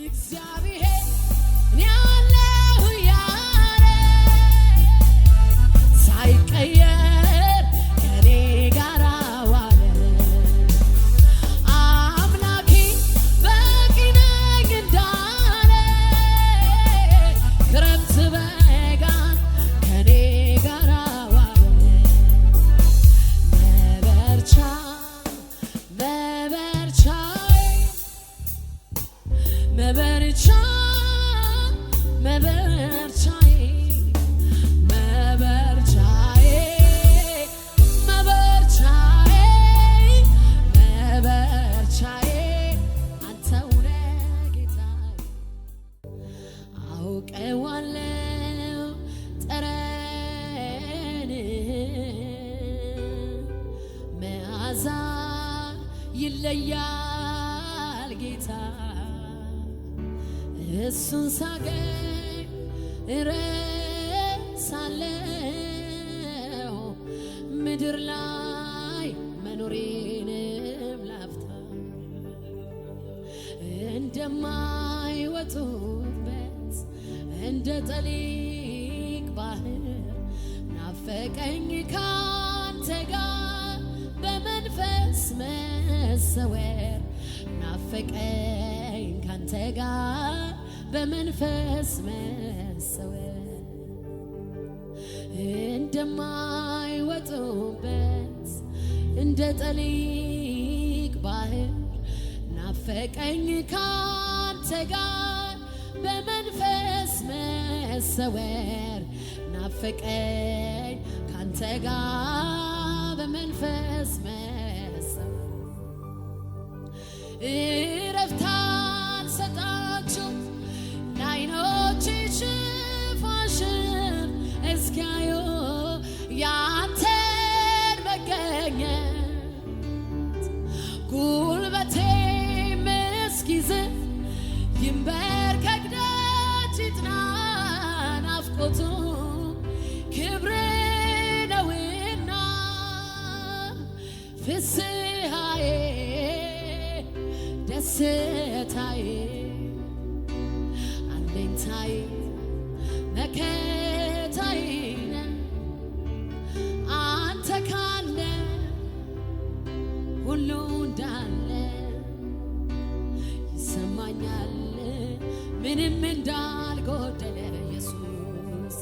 እግዚአብሔር ያለው ያለ ሳይቀየር ከኔ ጋር ዋለ አምላኬ በቂ ነኝ እንዳለ ክረምት በጋ ከኔ ጋር ዋለ መበርቻዬ አንተው ነህ ጌታዬ አውቀዋለሁ ጠረን መዓዛ ይለያል ጌታ እሱን ሳገኝ እረሳለሁ ምድር ላይ መኖሬንም ላፍታ እንደማይወጡበት እንደ ጠሊቅ ባህር ናፈቀኝ ካንተ ጋር በመንፈስ መሰወር ናፈቀኝ ካንተ ጋር በመንፈስ መሰወር እንደማይወጡበት እንደ ጠሊቅ ባህር ናፈቀኝ ካንተ ጋር በመንፈስ መሰወር ናፈቀኝ ካንተ ጋር በመንፈስ መሰወር እረፍት አልሰጣቸው ለዓይኖቼ ሽፋሽን እስኪያዩ ያንተን መገኘት ጉልበቴም እስኪዝል ይንበርከክ ደጅ ይጥና ናፍቆቱ ክብር ነውና ፍስሐዬ ደስታዬ አለኝታዬ መከታዬ ነህ አንተ ካለ ሁሉ እንዳለ ይሰማኛል ምንም እንዳልጎደለ ኢየሱስ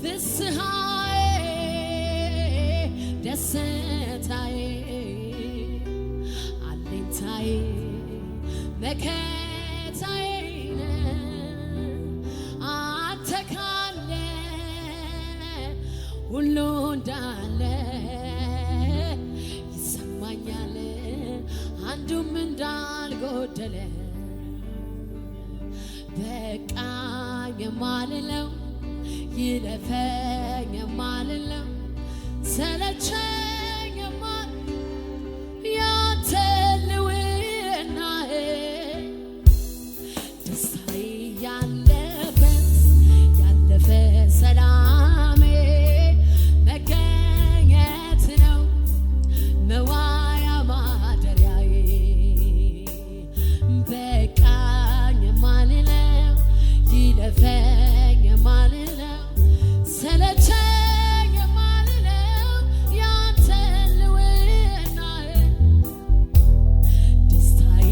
ፍስሐዬ ደስታዬ አለኝታዬ መከታዬ ነህ አንተ ካለ ሁሉ እንዳለ ይሰማኛል አንዱም እንዳልጎደለ በቃኝ የማልለው ይለፈኝ የማልለው ሰለቸኝ ያንተ ልውናህ ደስታዬ ያለበት ያለፈ ሰላሜ መገኘት ነው መዋያ ማደሪያዬ በቃኝ የማልለው ይለፈኝ የማልለው ሰለቸኝ የማልለው ያንተ ልውናህ ደስታዬ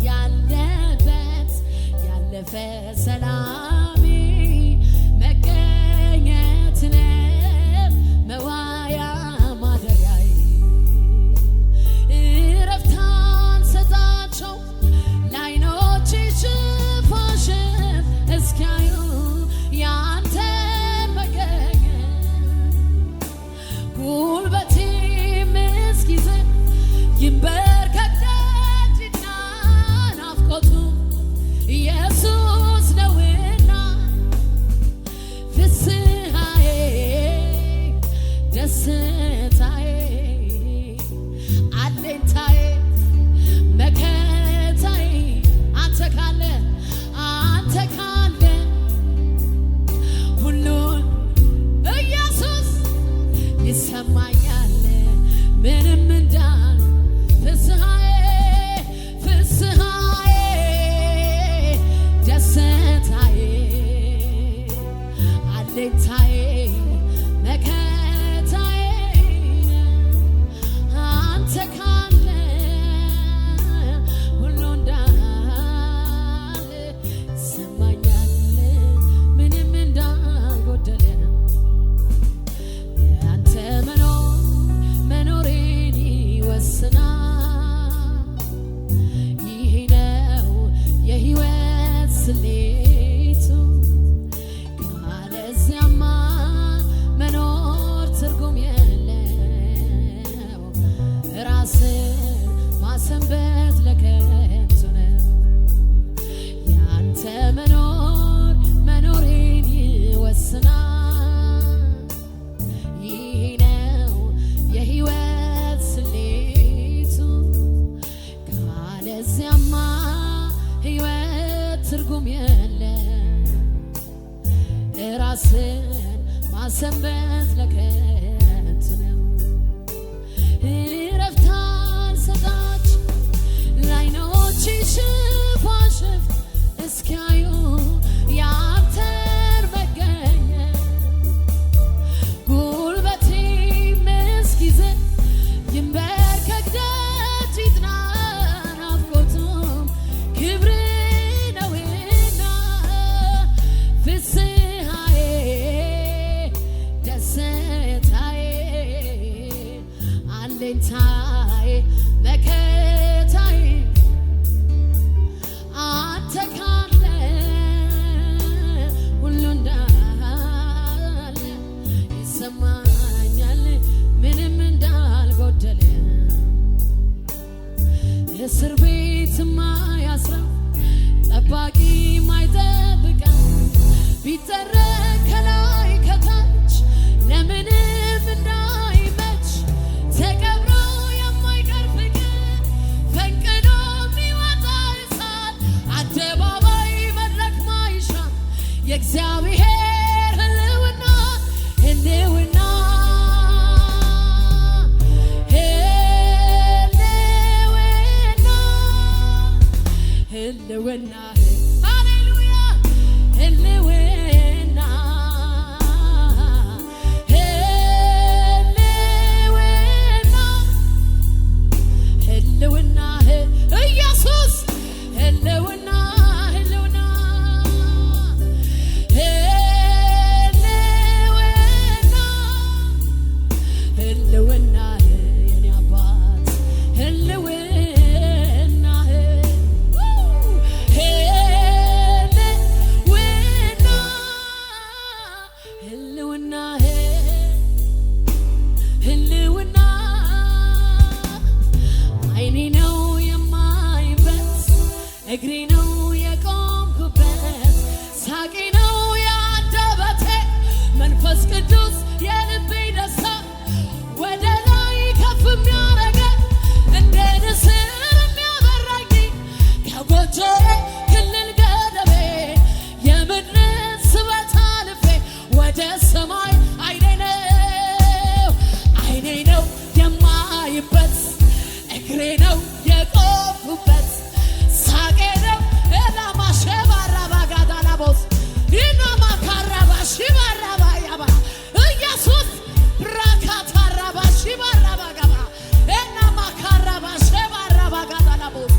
ያለበት ያለፈ ሰላሜ መገኘት ነው መዋያ ማደሪያዬ እረፍት አልሰጣቸው ለዓይኖቼ ሽፋሽን እስኪያዩ ያንተን መገኘት ጉልበቴም እስኪዝል ይንበርከክ ደጅ ይጥና ናፍቆቱ ኢየሱስ ነውና አለኝታዬ መከታዬ አንተ ካለ ሁሉ እንዳለ ይሰማኛል ምንም እንዳልጎደለ ያንተ መኖሬን ይወስናል። ይሄ ነው የህይወት ስሌቱ ካለዚያማ መኖር ትርጉም የለው። ራስን ማሰንበት ለከንቱ ነው። ያንተ መኖሬን ይወስናል። ይሄ ነው የህይወት ስሌቱ ካለዚያማ ህይወት ትርጉም የለም። ራስን ማሰንበት ለከንቱ ነው። እረፍት አልሰጣቸው ለዓይኖቼ ሽፋሽፍት እስኪያዩ ያንተን መገኘት ጉልበቴም እስኪዝል ይንበርከክ ደጅ ይጥና ናፍቆቱም ክብር ነውና ፍስሐዬ ደስታዬ አለኝታዬ መከታዬ አንተ ካለ ሁሉ እንዳለ ይሰማኛል ምንም እንዳልጎደለ እስር ቤት ማያስረው ጠባቂ ማይጠብቀው ቢጠረግ ከላይ ከታች ለምንም እንዳይመች ተቀብሮ የማይቀር ፍቅር ፈንቅሎ የሚወጣ እሳት አደባባይ መድረክ ማይሻ የእግዚአብሔር ህልውና ህልውና ህልውና ሃሌሉያ ህልውና ህልውና ኢየሱስ ህልውና ህልውና ህልውና የኔ አባት ህልውና ህልውና ህልውና አይኔ ነው የማይበት እግሬ ነው የቆምኩበት ሳቄ ነው የአንደበቴ መንፈስ ቅዱስ የልቤ ደስታ ወደ ላይ ከፍ የሚያረገኝ እንደ ንስር የሚያበራኝ ከጎጆዬ ክልል ገደቤ የምድርን ስበት አልፌ ወደ ሰማይ አይኔ ነው የማይበት እግሬ ነው የቆምኩበት ሳቄ ነው ኤላማሸባራባጋዳላቦስ ኢናማካራባሺባራባያባ ኢየሱስ ብራካታራባሺባራባጋባ ኤናማካራባሸባራባጋዳላቦስ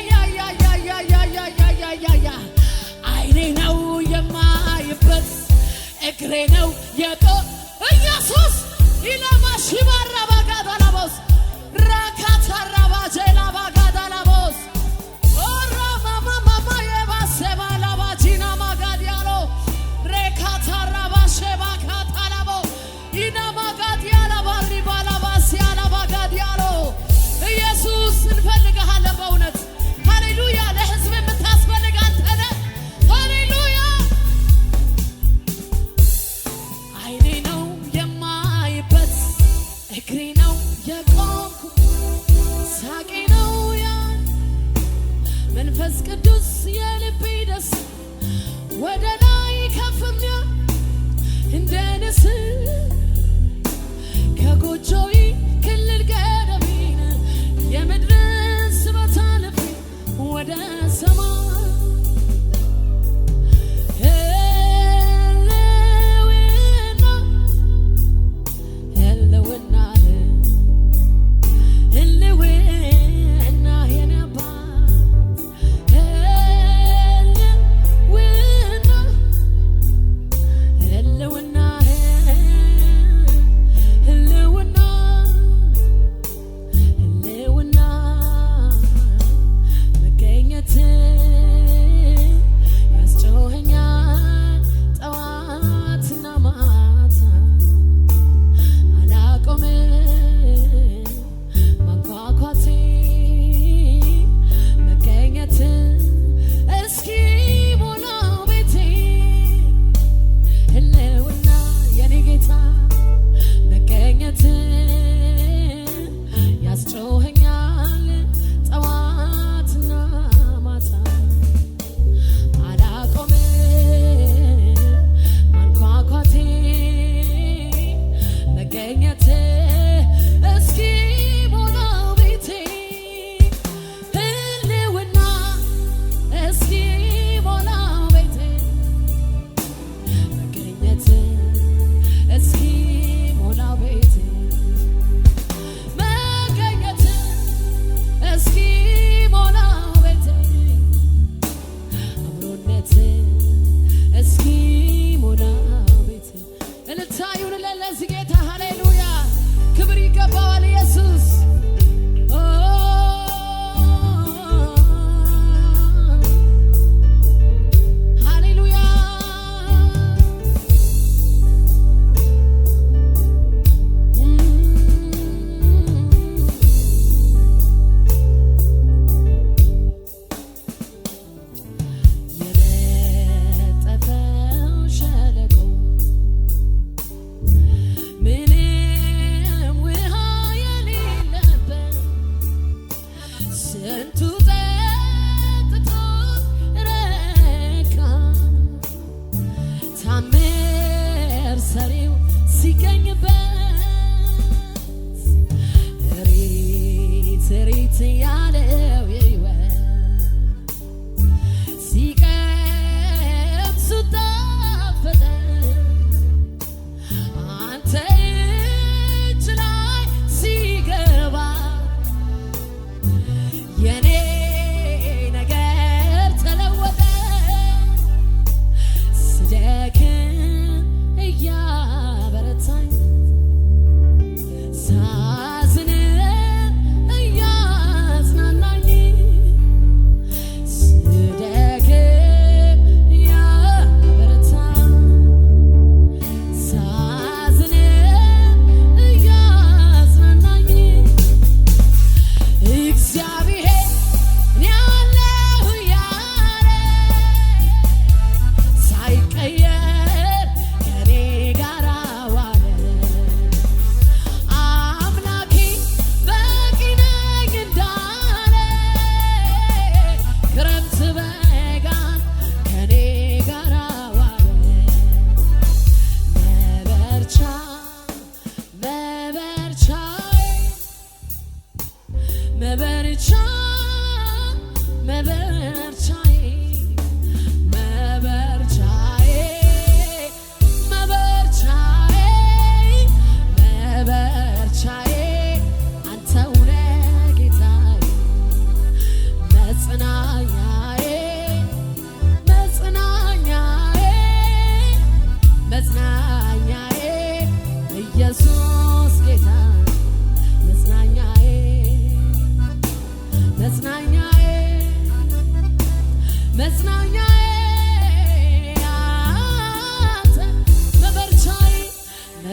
ያያያያያያያያያ አይኔ ነው የማይበት እግሬ ነው ኢየሱስ ኢላማሺባራባጋዳላቦስ ራካታራባጄላባጋዳላቦስ ኦራማማማ የባሴባላባጂና ማጋዲያሎ ሬካታራባሼባካታላቦ ኢናማጋዲያላባሪባላባሲያላባጋዲያሎ ኢየሱስ እንፈልግሃለን በእውነት ሃሌሉያ። ለሕዝብ የምታስፈልግ አንተ ነህ። ሃሌሉያ። አይኔ ነው የማይበት እግሬ ነው የቆምኩ ሳቄ ነው ያን መንፈስ ቅዱስ የልቤ ደስ ወደ ላይ ከፍ የሚያ እንደ ንስር ከጎጆዬ ክልል ገደቤን የምድርን ስበት አልፌ ወደ ሰማይ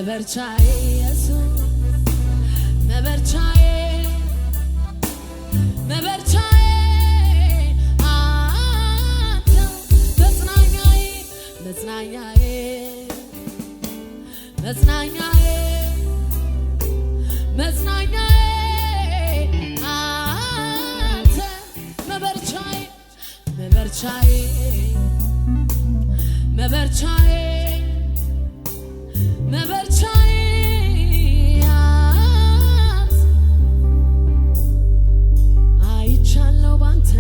መበርቻዬ ኢየሱስ መበርቻዬ መበርቻዬ አንተ መጽናኛዬ መጽናኛዬ መጽናኛዬ መጽናኛዬ አንተ መበርቻዬ መበርቻዬ መበርቻዬ መበርቻዬ አይቻለው ባንተ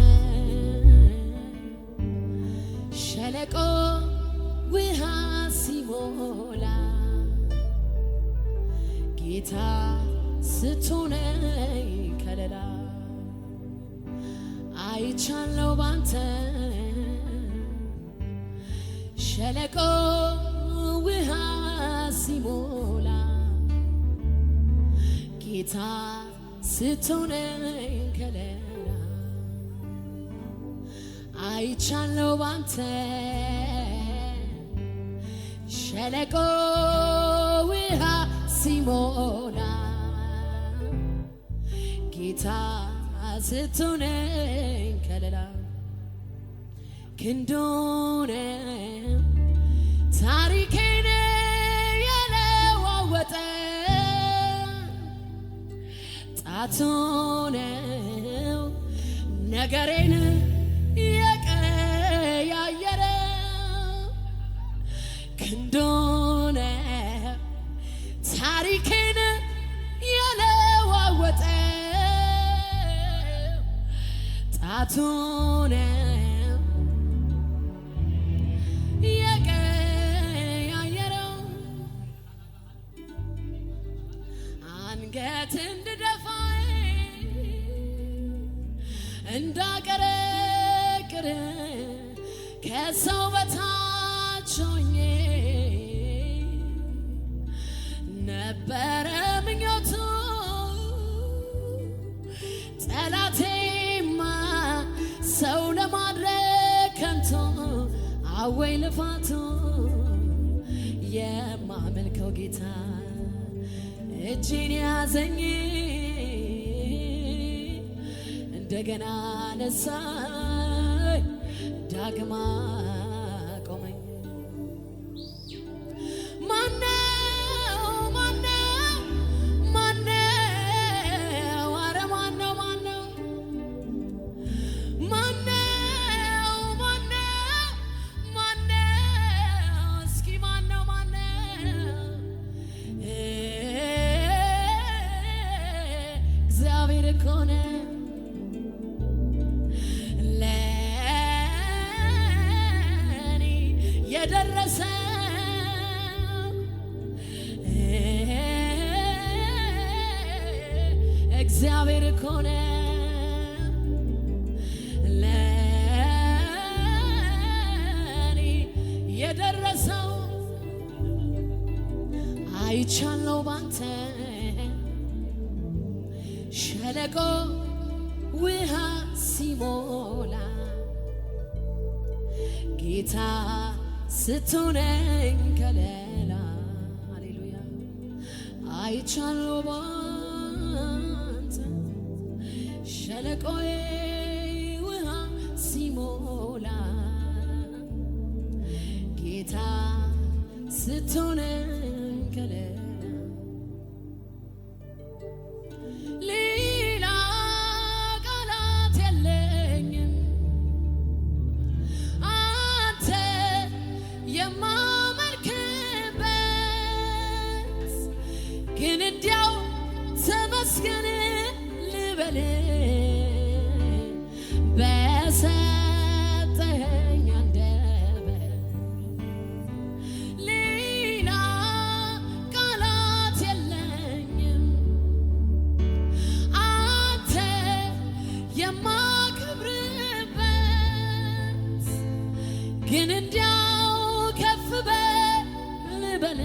ሸለቆ ውሃ ሲሞላ ጌታ ስትሆነኝ ከለላ አይቻለው ባንተ ሸለቆ ውሃ ሲሞላ ጌታ ስትሆነኝ ከለላ አይቻለው ባንተ ሸለቆ ውሃ ሲሞላ ጌታ ስትሆነኝ ከለላ ክንዱን ታሪኬን የለዋወጠ ጣቱ ነው ነገሬን የቀያየረ ክንዱ ነው ታሪኬን የለዋወጠ ጣቱ ነው አንገት እንድደፋ እንዳቀረቅር ከሰው በታች ሆኜ ነበረ ምኞቱ ጠላቴማ ሰው ለማድረግ ከንቱ አወይ ልፋቱ የማመልከው ጌታ እጄን ያዘኝ እንደገና ነሳኝ ዳግማ ቆመኝ ማነው ማነው ማነው ኧረ ማነው ማነው ማነው ማነው ማነው እስኪ ማነው ማነው እግዚአብሔር እኮ ነው ለእኔ የደረሰ እግዚአብሔር እኮ ነው ለእኔ የደረሰው አይቻለው ባንተ ሸለቆ ውሃ ሲሞላ ጌታ ስትሆነኝ ከለላ ሃሌሉያ አይቻለው ባንተ ሸለቆ ውሃ ሲሞላ ጌታ ስትሆነኝ ከለላ ግን እንዲያው ተመስገን ልበል በሰጠኸኝ አንደበት ሌላ ቃላት የለኝም አንተ የማከብርበት ግን እንዲያው ከፍ በል ልበል